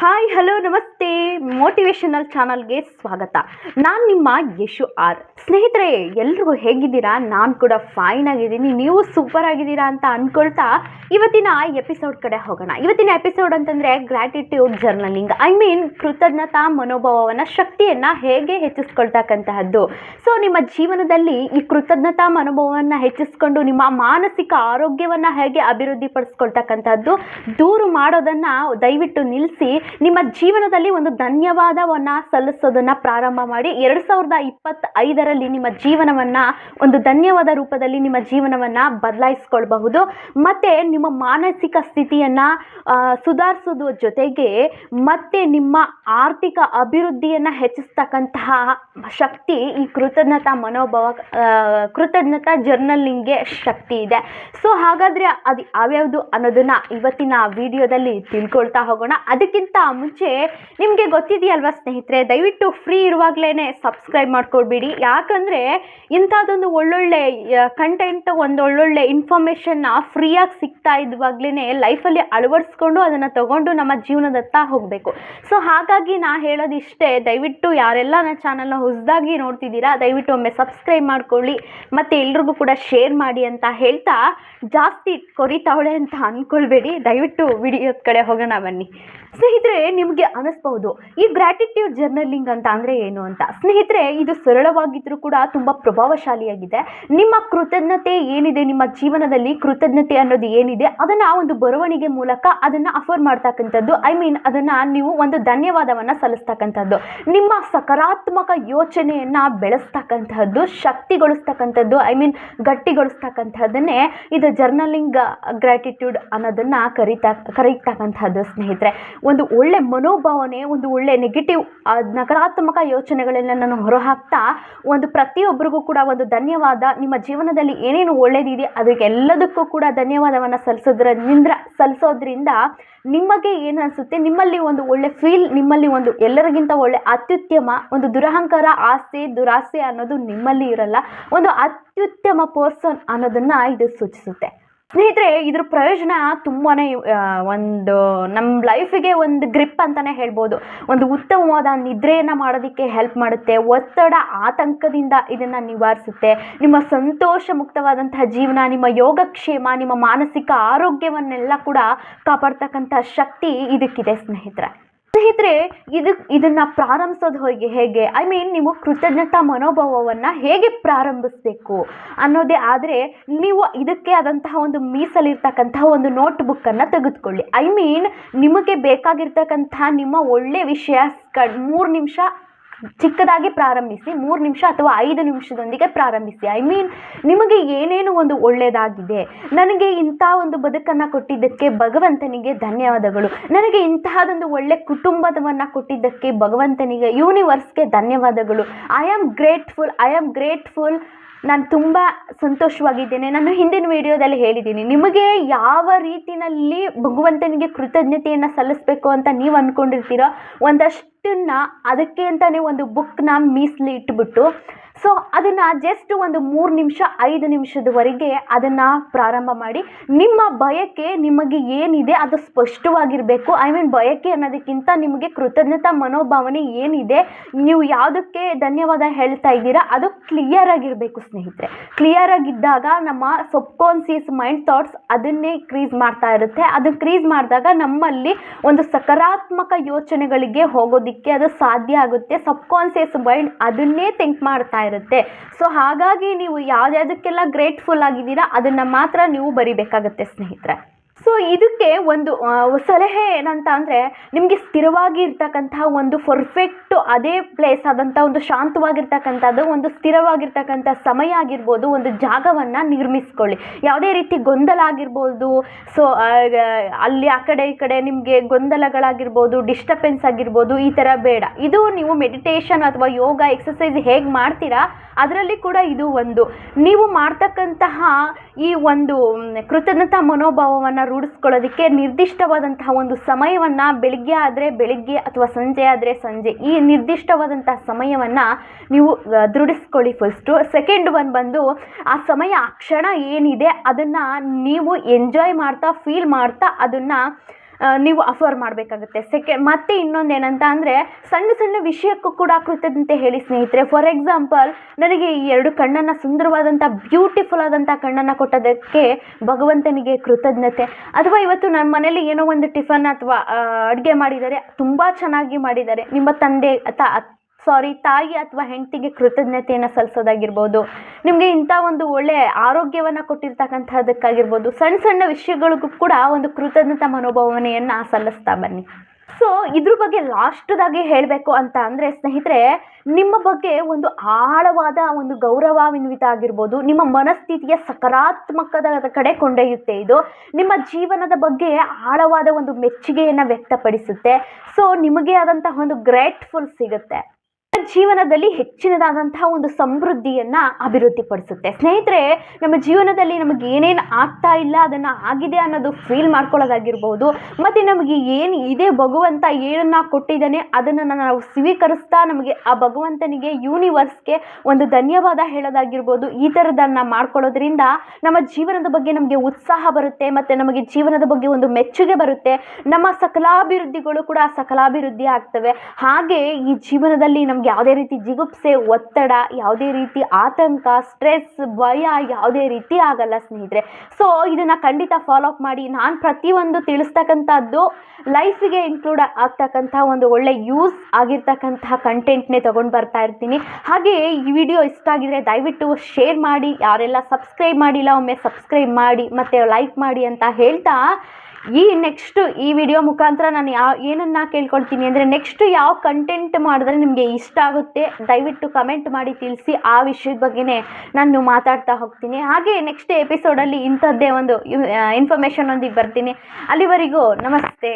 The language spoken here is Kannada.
ಹಾಯ್ ಹಲೋ ನಮಸ್ತೆ ಮೋಟಿವೇಶನಲ್ ಚಾನಲ್ಗೆ ಸ್ವಾಗತ. ನಾನು ನಿಮ್ಮ ಯಶು ಆರ್. ಸ್ನೇಹಿತರೆ, ಎಲ್ರಿಗೂ ಹೇಗಿದ್ದೀರಾ? ನಾನು ಕೂಡ ಫೈನ್ ಆಗಿದ್ದೀನಿ, ನೀವು ಸೂಪರ್ ಆಗಿದ್ದೀರಾ ಅಂತ ಅಂದ್ಕೊಳ್ತಾ ಇವತ್ತಿನ ಎಪಿಸೋಡ್ ಕಡೆ ಹೋಗೋಣ. ಇವತ್ತಿನ ಎಪಿಸೋಡ್ ಅಂತಂದರೆ ಗ್ರ್ಯಾಟಿಟ್ಯೂಡ್ ಜರ್ನಲಿಂಗ್, ಕೃತಜ್ಞತಾ ಮನೋಭಾವವನ್ನು, ಶಕ್ತಿಯನ್ನು ಹೇಗೆ ಹೆಚ್ಚಿಸ್ಕೊಳ್ತಕ್ಕಂತಹದ್ದು. ಸೊ ನಿಮ್ಮ ಜೀವನದಲ್ಲಿ ಈ ಕೃತಜ್ಞತಾ ಮನೋಭಾವವನ್ನು ಹೆಚ್ಚಿಸ್ಕೊಂಡು ನಿಮ್ಮ ಮಾನಸಿಕ ಆರೋಗ್ಯವನ್ನು ಹೇಗೆ ಅಭಿವೃದ್ಧಿಪಡಿಸ್ಕೊಳ್ತಕ್ಕಂಥದ್ದು, ದೂರು ಮಾಡೋದನ್ನು ದಯವಿಟ್ಟು ನಿಲ್ಲಿಸಿ ನಿಮ್ಮ ಜೀವನದಲ್ಲಿ ಒಂದು ಧನ್ಯವಾದವನ್ನು ಸಲ್ಲಿಸೋದನ್ನು ಪ್ರಾರಂಭ ಮಾಡಿ. 2025ರಲ್ಲಿ ನಿಮ್ಮ ಜೀವನವನ್ನು ಒಂದು ಧನ್ಯವಾದ ರೂಪದಲ್ಲಿ ನಿಮ್ಮ ಜೀವನವನ್ನು ಬದಲಾಯಿಸ್ಕೊಳ್ಬಹುದು. ಮತ್ತು ನಿಮ್ಮ ಮಾನಸಿಕ ಸ್ಥಿತಿಯನ್ನು ಸುಧಾರಿಸೋದ್ರ ಜೊತೆಗೆ ಮತ್ತು ನಿಮ್ಮ ಆರ್ಥಿಕ ಅಭಿವೃದ್ಧಿಯನ್ನು ಹೆಚ್ಚಿಸ್ತಕ್ಕಂತಹ ಶಕ್ತಿ ಈ ಕೃತಜ್ಞತಾ ಮನೋಭಾವ, ಕೃತಜ್ಞತಾ ಜರ್ನಲಿಂಗ್ಗೆ ಶಕ್ತಿ ಇದೆ. ಸೊ ಹಾಗಾದರೆ ಅದು ಯಾವ್ಯಾವುದು ಅನ್ನೋದನ್ನು ಇವತ್ತಿನ ವಿಡಿಯೋದಲ್ಲಿ ತಿಳ್ಕೊಳ್ತಾ ಹೋಗೋಣ. ಅದಕ್ಕಿಂತ ಮುಂಚೆ ನಿಮಗೆ ಗೊತ್ತಿದೆಯಲ್ವಾ ಸ್ನೇಹಿತರೆ, ದಯವಿಟ್ಟು ಫ್ರೀ ಇರುವಾಗಲೇ ಸಬ್ಸ್ಕ್ರೈಬ್ ಮಾಡ್ಕೊಳ್ಬೇಡಿ. ಯಾಕಂದರೆ ಇಂಥದ್ದೊಂದು ಒಳ್ಳೊಳ್ಳೆ ಕಂಟೆಂಟ್, ಒಂದು ಒಳ್ಳೊಳ್ಳೆ ಇನ್ಫಾರ್ಮೇಷನ್ನ ಫ್ರೀಯಾಗಿ ಸಿಗ್ತಾ ಇದ್ವಾಗಲೇ ಲೈಫಲ್ಲಿ ಅಳವಡಿಸ್ಕೊಂಡು ಅದನ್ನು ತಗೊಂಡು ನಮ್ಮ ಜೀವನದತ್ತ ಹೋಗಬೇಕು. ಸೊ ಹಾಗಾಗಿ ನಾನು ಹೇಳೋದಿಷ್ಟೇ, ದಯವಿಟ್ಟು ಯಾರೆಲ್ಲ ನನ್ನ ಚಾನಲ್ನ ಹೊಸದಾಗಿ ನೋಡ್ತಿದ್ದೀರಾ ದಯವಿಟ್ಟು ಒಮ್ಮೆ ಸಬ್ಸ್ಕ್ರೈಬ್ ಮಾಡ್ಕೊಳ್ಳಿ ಮತ್ತು ಎಲ್ರಿಗೂ ಕೂಡ ಶೇರ್ ಮಾಡಿ ಅಂತ ಹೇಳ್ತಾ, ಜಾಸ್ತಿ ಕೊರಿತಾವಳೆ ಅಂತ ಅಂದ್ಕೊಳ್ಬೇಡಿ. ದಯವಿಟ್ಟು ವಿಡಿಯೋದ ಕಡೆ ಹೋಗೋಣ ಬನ್ನಿ. ಸ್ನೇಹಿತರೆ, ನಿಮಗೆ ಅನ್ನಿಸ್ಬಹುದು ಈ ಗ್ರ್ಯಾಟಿಟ್ಯೂಡ್ ಜರ್ನಲಿಂಗ್ ಅಂತ ಅಂದರೆ ಏನು ಅಂತ. ಸ್ನೇಹಿತರೆ, ಇದು ಸರಳವಾಗಿದ್ದರೂ ಕೂಡ ತುಂಬ ಪ್ರಭಾವಶಾಲಿಯಾಗಿದೆ. ನಿಮ್ಮ ಕೃತಜ್ಞತೆ ಏನಿದೆ, ನಿಮ್ಮ ಜೀವನದಲ್ಲಿ ಕೃತಜ್ಞತೆ ಅನ್ನೋದು ಏನಿದೆ ಅದನ್ನು ಒಂದು ಬರವಣಿಗೆ ಮೂಲಕ ಅದನ್ನು ಅಫರ್ ಮಾಡ್ತಕ್ಕಂಥದ್ದು, ಅದನ್ನು ನೀವು ಒಂದು ಧನ್ಯವಾದವನ್ನು ಸಲ್ಲಿಸ್ತಕ್ಕಂಥದ್ದು, ನಿಮ್ಮ ಸಕಾರಾತ್ಮಕ ಯೋಚನೆಯನ್ನು ಬೆಳೆಸ್ತಕ್ಕಂಥದ್ದು, ಶಕ್ತಿಗೊಳಿಸ್ತಕ್ಕಂಥದ್ದು, ಗಟ್ಟಿಗೊಳಿಸ್ತಕ್ಕಂಥದ್ದನ್ನೇ ಇದು ಜರ್ನಲಿಂಗ್ ಗ್ರ್ಯಾಟಿಟ್ಯೂಡ್ ಅನ್ನೋದನ್ನು ಕರೀತಕ್ಕಂಥದ್ದು. ಸ್ನೇಹಿತರೆ, ಒಂದು ಒಳ್ಳೆ ಮನೋಭಾವನೆ, ಒಂದು ಒಳ್ಳೆ ನಕಾರಾತ್ಮಕ ಯೋಚನೆಗಳನ್ನ ನಾನು ಹೊರಹಾಕ್ತಾ ಒಂದು ಪ್ರತಿಯೊಬ್ಬರಿಗೂ ಕೂಡ ಒಂದು ಧನ್ಯವಾದ, ನಿಮ್ಮ ಜೀವನದಲ್ಲಿ ಏನೇನು ಒಳ್ಳೇದಿದೆ ಅದಕ್ಕೆಲ್ಲದಕ್ಕೂ ಕೂಡ ಧನ್ಯವಾದವನ್ನು ಸಲ್ಲಿಸೋದ್ರಿಂದ ನಿಮಗೆ ಏನು ಅನಿಸುತ್ತೆ, ನಿಮ್ಮಲ್ಲಿ ಒಂದು ಒಳ್ಳೆ ಫೀಲ್, ನಿಮ್ಮಲ್ಲಿ ಒಂದು ಎಲ್ಲರಿಗಿಂತ ಒಳ್ಳೆ ಅತ್ಯುತ್ತಮ ಒಂದು ದುರಹಂಕಾರ, ಆಸೆ ದುರಾಸೆ ಅನ್ನೋದು ನಿಮ್ಮಲ್ಲಿ ಇರಲ್ಲ, ಒಂದು ಅತ್ಯುತ್ತಮ ಪರ್ಸನ್ ಅನ್ನೋದನ್ನು ಇದು ಸೂಚಿಸುತ್ತೆ. ಸ್ನೇಹಿತರೆ, ಇದ್ರ ಪ್ರಯೋಜನ ತುಂಬಾ ಒಂದು ನಮ್ಮ ಲೈಫಿಗೆ ಒಂದು ಗ್ರಿಪ್ ಅಂತಲೇ ಹೇಳ್ಬೋದು. ಒಂದು ಉತ್ತಮವಾದ ನಿದ್ರೆಯನ್ನು ಮಾಡೋದಕ್ಕೆ ಹೆಲ್ಪ್ ಮಾಡುತ್ತೆ, ಒತ್ತಡ ಆತಂಕದಿಂದ ಇದನ್ನು ನಿವಾರಿಸುತ್ತೆ, ನಿಮ್ಮ ಸಂತೋಷ ಮುಕ್ತವಾದಂತಹ ಜೀವನ, ನಿಮ್ಮ ಯೋಗಕ್ಷೇಮ, ನಿಮ್ಮ ಮಾನಸಿಕ ಆರೋಗ್ಯವನ್ನೆಲ್ಲ ಕೂಡ ಕಾಪಾಡ್ತಕ್ಕಂಥ ಶಕ್ತಿ ಇದಕ್ಕಿದೆ. ಸ್ನೇಹಿತರೆ, ಇದನ್ನು ಪ್ರಾರಂಭಿಸೋದು ಹೇಗೆ ನೀವು ಕೃತಜ್ಞತಾ ಮನೋಭಾವವನ್ನು ಹೇಗೆ ಪ್ರಾರಂಭಿಸಬೇಕು ಅನ್ನೋದೇ ಆದರೆ, ನೀವು ಇದಕ್ಕೆ ಆದಂತಹ ಒಂದು ಮೀಸಲಿರ್ತಕ್ಕಂತಹ ಒಂದು ನೋಟ್ಬುಕ್ಕನ್ನು ತೆಗೆದುಕೊಳ್ಳಿ. ನಿಮಗೆ ಬೇಕಾಗಿರ್ತಕ್ಕಂತಹ ನಿಮ್ಮ ಒಳ್ಳೆ ವಿಷಯ 3 ನಿಮಿಷ ಚಿಕ್ಕದಾಗಿ ಪ್ರಾರಂಭಿಸಿ, 3 ನಿಮಿಷ ಅಥವಾ 5 ನಿಮಿಷದೊಂದಿಗೆ ಪ್ರಾರಂಭಿಸಿ. ನಿಮಗೆ ಏನೇನು ಒಂದು ಒಳ್ಳೆಯದಾಗಿದೆ, ನನಗೆ ಇಂಥ ಒಂದು ಬದುಕನ್ನು ಕೊಟ್ಟಿದ್ದಕ್ಕೆ ಭಗವಂತನಿಗೆ ಧನ್ಯವಾದಗಳು, ನನಗೆ ಇಂತಹದೊಂದು ಒಳ್ಳೆ ಕುಟುಂಬವನ್ನು ಕೊಟ್ಟಿದ್ದಕ್ಕೆ ಭಗವಂತನಿಗೆ, ಯೂನಿವರ್ಸ್ಗೆ ಧನ್ಯವಾದಗಳು, ಐ ಆಮ್ ಗ್ರೇಟ್ಫುಲ್, ನಾನು ತುಂಬ ಸಂತೋಷವಾಗಿದ್ದೇನೆ. ನಾನು ಹಿಂದಿನ ವಿಡಿಯೋದಲ್ಲಿ ಹೇಳಿದ್ದೀನಿ, ನಿಮಗೆ ಯಾವ ರೀತಿಯಲ್ಲಿ ಭಗವಂತನಿಗೆ ಕೃತಜ್ಞತೆಯನ್ನು ಸಲ್ಲಿಸಬೇಕು ಅಂತ ನೀವು ಅಂದ್ಕೊಂಡಿರ್ತೀರೋ ಒಂದಷ್ಟನ್ನು ಅದಕ್ಕೆ ಅಂತಲೇ ಒಂದು ಬುಕ್ನ ಮೀಸಲಿ ಇಟ್ಬಿಟ್ಟು, ಸೊ ಅದನ್ನು ಜಸ್ಟ್ ಒಂದು 3 ನಿಮಿಷ 5 ನಿಮಿಷದವರೆಗೆ ಅದನ್ನು ಪ್ರಾರಂಭ ಮಾಡಿ. ನಿಮ್ಮ ಬಯಕೆ ನಿಮಗೆ ಏನಿದೆ ಅದು ಸ್ಪಷ್ಟವಾಗಿರಬೇಕು. ಬಯಕೆ ಅನ್ನೋದಕ್ಕಿಂತ ನಿಮಗೆ ಕೃತಜ್ಞತಾ ಮನೋಭಾವನೆ ಏನಿದೆ, ನೀವು ಯಾವುದಕ್ಕೆ ಧನ್ಯವಾದ ಹೇಳ್ತಾ ಇದ್ದೀರಾ ಅದು ಕ್ಲಿಯರ್ ಆಗಿರಬೇಕು. ಸ್ನೇಹಿತರೆ, ಕ್ಲಿಯರ್ ಆಗಿದ್ದಾಗ ನಮ್ಮ ಸಬ್ಕಾನ್ಸಿಯಸ್ ಮೈಂಡ್ ಥಾಟ್ಸ್ ಅದನ್ನೇ ಕ್ರೀಸ್ ಮಾಡ್ತಾ ಇರುತ್ತೆ. ಅದು ಕ್ರೀಸ್ ಮಾಡಿದಾಗ ನಮ್ಮಲ್ಲಿ ಒಂದು ಸಕಾರಾತ್ಮಕ ಯೋಚನೆಗಳಿಗೆ ಹೋಗೋದಕ್ಕೆ ಅದು ಸಾಧ್ಯ ಆಗುತ್ತೆ. ಸಬ್ಕಾನ್ಸಿಯಸ್ ಮೈಂಡ್ ಅದನ್ನೇ ಥಿಂಕ್ ಮಾಡ್ತಾ ಇರುತ್ತೆ. ಸೊ ಹಾಗಾಗಿ ನೀವು ಯಾವುದಕ್ಕೆಲ್ಲ ಗ್ರೇಟ್ಫುಲ್ ಆಗಿದ್ದೀರಾ ಅದನ್ನು ಮಾತ್ರ ನೀವು ಬರಿಬೇಕಾಗತ್ತೆ ಸ್ನೇಹಿತರೆ. ಸೊ ಇದಕ್ಕೆ ಒಂದು ಸಲಹೆ ಏನಂತ ಅಂದರೆ, ನಿಮಗೆ ಸ್ಥಿರವಾಗಿ ಇರ್ತಕ್ಕಂತಹ ಒಂದು ಪರ್ಫೆಕ್ಟ್ ಅದೇ ಪ್ಲೇಸ್ ಆದಂಥ ಒಂದು ಶಾಂತವಾಗಿರ್ತಕ್ಕಂಥದ್ದು, ಒಂದು ಸ್ಥಿರವಾಗಿರ್ತಕ್ಕಂಥ ಸಮಯ ಆಗಿರ್ಬೋದು, ಒಂದು ಜಾಗವನ್ನು ನಿರ್ಮಿಸ್ಕೊಳ್ಳಿ. ಯಾವುದೇ ರೀತಿ ಗೊಂದಲ ಆಗಿರ್ಬೋದು, ಸೊ ಅಲ್ಲಿ ಆ ಕಡೆ ಈ ಕಡೆ ನಿಮಗೆ ಗೊಂದಲಗಳಾಗಿರ್ಬೋದು, ಡಿಸ್ಟರ್ಬೆನ್ಸ್ ಆಗಿರ್ಬೋದು, ಈ ಥರ ಬೇಡ. ಇದು ನೀವು ಮೆಡಿಟೇಷನ್ ಅಥವಾ ಯೋಗ ಎಕ್ಸಸೈಸ್ ಹೇಗೆ ಮಾಡ್ತೀರಾ ಅದರಲ್ಲಿ ಕೂಡ ಇದು ಒಂದು, ನೀವು ಮಾಡ್ತಕ್ಕಂತಹ ಈ ಒಂದು ಕೃತಜ್ಞತಾ ಮನೋಭಾವವನ್ನು ರೂಢಿಸ್ಕೊಳ್ಳೋದಕ್ಕೆ ನಿರ್ದಿಷ್ಟವಾದಂತಹ ಒಂದು ಸಮಯವನ್ನು, ಬೆಳಿಗ್ಗೆ ಆದರೆ ಬೆಳಿಗ್ಗೆ ಅಥವಾ ಸಂಜೆ ಆದರೆ ಸಂಜೆ, ಈ ನಿರ್ದಿಷ್ಟವಾದಂತಹ ಸಮಯವನ್ನು ನೀವು ದೃಢಿಸ್ಕೊಳ್ಳಿ. ಫಸ್ಟು. ಸೆಕೆಂಡ್ ಒನ್ ಬಂದು, ಆ ಸಮಯ, ಆ ಕ್ಷಣ ಏನಿದೆ ಅದನ್ನು ನೀವು ಎಂಜಾಯ್ ಮಾಡ್ತಾ, ಫೀಲ್ ಮಾಡ್ತಾ ಅದನ್ನು ನೀವು ಅಫರ್ ಮಾಡಬೇಕಾಗುತ್ತೆ. ಮತ್ತೆ ಇನ್ನೊಂದು ಏನಂತ ಅಂದರೆ ಸಣ್ಣ ಸಣ್ಣ ವಿಷಯಕ್ಕೂ ಕೂಡ ಕೃತಜ್ಞತೆ ಹೇಳಿ ಸ್ನೇಹಿತರೆ. ಫಾರ್ ಎಕ್ಸಾಂಪಲ್, ನನಗೆ ಈ 2 ಕಣ್ಣನ್ನು, ಸುಂದರವಾದಂಥ ಬ್ಯೂಟಿಫುಲ್ ಆದಂಥ ಕಣ್ಣನ್ನು ಕೊಟ್ಟೋದಕ್ಕೆ ಭಗವಂತನಿಗೆ ಕೃತಜ್ಞತೆ. ಅಥವಾ ಇವತ್ತು ನನ್ನ ಮನೇಲಿ ಏನೋ ಒಂದು ಟಿಫನ್ ಅಥವಾ ಅಡುಗೆ ಮಾಡಿದ್ದಾರೆ, ತುಂಬ ಚೆನ್ನಾಗಿ ಮಾಡಿದ್ದಾರೆ, ನಿಮ್ಮ ತಾಯಿ ಅಥವಾ ಹೆಂಡತಿಗೆ ಕೃತಜ್ಞತೆಯನ್ನು ಸಲ್ಲಿಸೋದಾಗಿರ್ಬೋದು. ನಿಮಗೆ ಇಂಥ ಒಂದು ಒಳ್ಳೆಯ ಆರೋಗ್ಯವನ್ನು ಕೊಟ್ಟಿರ್ತಕ್ಕಂಥದ್ದಕ್ಕಾಗಿರ್ಬೋದು. ಸಣ್ಣ ಸಣ್ಣ ವಿಷಯಗಳಿಗೂ ಕೂಡ ಒಂದು ಕೃತಜ್ಞತಾ ಮನೋಭಾವನೆಯನ್ನು ಸಲ್ಲಿಸ್ತಾ ಬನ್ನಿ. ಸೊ ಇದ್ರ ಬಗ್ಗೆ ಲಾಸ್ಟ್ದಾಗಿ ಹೇಳಬೇಕು ಅಂತ ಅಂದರೆ ಸ್ನೇಹಿತರೆ, ನಿಮ್ಮ ಬಗ್ಗೆ ಒಂದು ಆಳವಾದ ಒಂದು ಗೌರವಾನ್ವಿತ ಆಗಿರ್ಬೋದು, ನಿಮ್ಮ ಮನಸ್ಥಿತಿಯ ಸಕಾರಾತ್ಮಕದ ಕಡೆ ಕೊಂಡೊಯ್ಯುತ್ತೆ. ಇದು ನಿಮ್ಮ ಜೀವನದ ಬಗ್ಗೆ ಆಳವಾದ ಒಂದು ಮೆಚ್ಚುಗೆಯನ್ನು ವ್ಯಕ್ತಪಡಿಸುತ್ತೆ. ಸೊ ನಿಮಗೆ ಆದಂತಹ ಒಂದು ಗ್ರೇಟ್ಫುಲ್ ಸಿಗುತ್ತೆ. ಜೀವನದಲ್ಲಿ ಹೆಚ್ಚಿನದಾದಂತಹ ಒಂದು ಸಮೃದ್ಧಿಯನ್ನು ಅಭಿವೃದ್ಧಿಪಡಿಸುತ್ತೆ. ಸ್ನೇಹಿತರೆ, ನಮ್ಮ ಜೀವನದಲ್ಲಿ ನಮಗೆ ಏನೇನು ಆಗ್ತಾ ಇಲ್ಲ ಅದನ್ನು ಆಗಿದೆ ಅನ್ನೋದು ಫೀಲ್ ಮಾಡ್ಕೊಳ್ಳೋದಾಗಿರ್ಬೋದು. ಮತ್ತು ನಮಗೆ ಏನು ಇದೆ, ಭಗವಂತ ಏನನ್ನು ಕೊಟ್ಟಿದ್ದಾನೆ ಅದನ್ನು ನಾವು ಸ್ವೀಕರಿಸ್ತಾ ನಮಗೆ ಆ ಭಗವಂತನಿಗೆ, ಯೂನಿವರ್ಸ್ಗೆ ಒಂದು ಧನ್ಯವಾದ ಹೇಳೋದಾಗಿರ್ಬೋದು. ಈ ಥರದನ್ನು ಮಾಡ್ಕೊಳ್ಳೋದ್ರಿಂದ ನಮ್ಮ ಜೀವನದ ಬಗ್ಗೆ ನಮಗೆ ಉತ್ಸಾಹ ಬರುತ್ತೆ ಮತ್ತು ನಮಗೆ ಜೀವನದ ಬಗ್ಗೆ ಒಂದು ಮೆಚ್ಚುಗೆ ಬರುತ್ತೆ. ನಮ್ಮ ಸಕಲಾಭಿವೃದ್ಧಿಗಳು ಕೂಡ ಸಕಲಾಭಿವೃದ್ಧಿ ಆಗ್ತವೆ. ಹಾಗೆ ಈ ಜೀವನದಲ್ಲಿ ನಮಗೆ ಯಾವುದೇ ರೀತಿ ಜಿಗುಪ್ಸೆ, ಒತ್ತಡ, ಯಾವುದೇ ರೀತಿ ಆತಂಕ, ಸ್ಟ್ರೆಸ್, ಭಯ ಯಾವುದೇ ರೀತಿ ಆಗಲ್ಲ ಸ್ನೇಹಿತರೆ. ಸೊ ಇದನ್ನು ಖಂಡಿತ ಫಾಲೋ ಅಪ್ ಮಾಡಿ. ನಾನು ಪ್ರತಿಯೊಂದು ತಿಳಿಸ್ತಕ್ಕಂಥದ್ದು ಲೈಫಿಗೆ ಇನ್ಕ್ಲೂಡ್ ಆಗ್ತಕ್ಕಂಥ ಒಂದು ಒಳ್ಳೆ ಯೂಸ್ ಆಗಿರ್ತಕ್ಕಂತಹ ಕಂಟೆಂಟ್ನೇ ತೊಗೊಂಡು ಬರ್ತಾ ಇರ್ತೀನಿ. ಹಾಗೆ ಈ ವಿಡಿಯೋ ಇಷ್ಟ ಆಗಿದರೆ ದಯವಿಟ್ಟು ಶೇರ್ ಮಾಡಿ. ಯಾರೆಲ್ಲ ಸಬ್ಸ್ಕ್ರೈಬ್ ಮಾಡಿಲ್ಲ ಒಮ್ಮೆ ಸಬ್ಸ್ಕ್ರೈಬ್ ಮಾಡಿ ಮತ್ತು ಲೈಕ್ ಮಾಡಿ ಅಂತ ಹೇಳ್ತಾ, ಈ ವಿಡಿಯೋ ಮುಖಾಂತರ ನಾನು ಏನನ್ನು ಕೇಳ್ಕೊಳ್ತೀನಿ ಅಂದರೆ, ನೆಕ್ಸ್ಟ್ ಯಾವ ಕಂಟೆಂಟ್ ಮಾಡಿದ್ರೆ ನಿಮಗೆ ಇಷ್ಟ ಆಗುತ್ತೆ ದಯವಿಟ್ಟು ಕಮೆಂಟ್ ಮಾಡಿ ತಿಳಿಸಿ. ಆ ವಿಷಯದ ಬಗ್ಗೆನೇ ನಾನು ಮಾತಾಡ್ತಾ ಹೋಗ್ತೀನಿ. ಹಾಗೆ ನೆಕ್ಸ್ಟ್ ಎಪಿಸೋಡಲ್ಲಿ ಇಂಥದ್ದೇ ಒಂದು ಇನ್ಫಾರ್ಮೇಷನ್ ಒಂದಿಗೆ ಬರ್ತೀನಿ. ಅಲ್ಲಿವರೆಗೂ ನಮಸ್ತೆ.